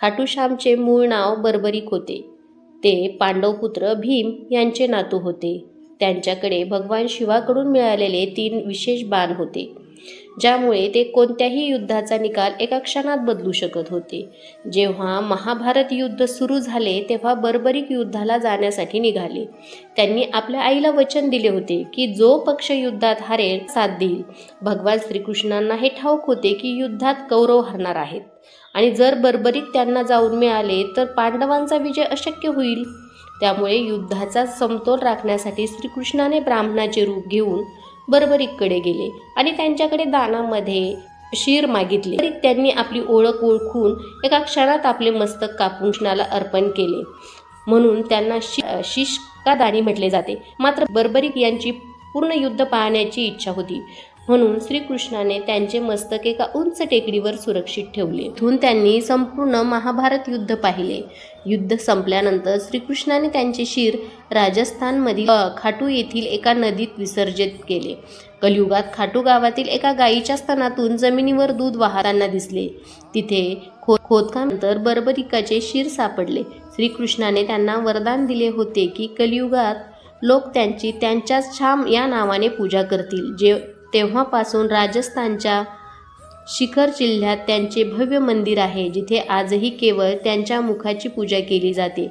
खाटूश्यामचे मूळ नाव बर्बरिक होते. ते पांडवपुत्र भीम यांचे नातू होते. त्यांच्याकडे भगवान शिवाकडून मिळालेले 3 विशेष बाण होते, ज्यामुळे ते कोणत्याही युद्धाचा निकाल एका क्षणात बदलू शकत होते. जेव्हा महाभारत युद्ध सुरू झाले तेव्हा बर्बरिक युद्धाला जाण्यासाठी निघाले. त्यांनी आपल्या आईला वचन दिले होते की जो पक्ष युद्धात हारेल साथ देईल. भगवान श्रीकृष्णांना हे ठाऊक होते की युद्धात कौरव हरणार आहेत आणि जर बर्बरिक त्यांना जाऊन मिळाले तर पांडवांचा विजय अशक्य होईल. त्यामुळे युद्धाचा समतोल राखण्यासाठी श्रीकृष्णाने ब्राह्मणाचे रूप घेऊन बर्बरिककडे गेले आणि त्यांच्याकडे दानामध्ये शीर मागितले. त्यांनी आपली ओळख ओळखून एका क्षणात आपले मस्तक कापून कृष्णाला अर्पण केले, म्हणून त्यांना शिष्कादानी म्हटले जाते. मात्र बर्बरिक यांची पूर्ण युद्ध पाहण्याची इच्छा होती, म्हणून श्रीकृष्णाने त्यांचे मस्तक एका उंच टेकडीवर सुरक्षित ठेवले. तिथून त्यांनी संपूर्ण महाभारत युद्ध पाहिले. युद्ध संपल्यानंतर श्रीकृष्णाने त्यांचे शीर राजस्थानमधील खाटू येथील एका नदीत विसर्जित केले. कलियुगात खाटू गावातील एका गायीच्या स्तनातून जमिनीवर दूध वाहताना दिसले. तिथे खोदकामानंतर बर्बरिकाचे शीर सापडले. श्रीकृष्णाने त्यांना वरदान दिले होते की कलियुगात लोक त्यांच्याच श्याम या नावाने पूजा करतील. तेव्हापासून राजस्थानच्या शिखर जिल्ह्यात त्यांचे भव्य मंदिर आहे, जिथे आजही केवळ त्यांच्या मुखाची पूजा केली जाते.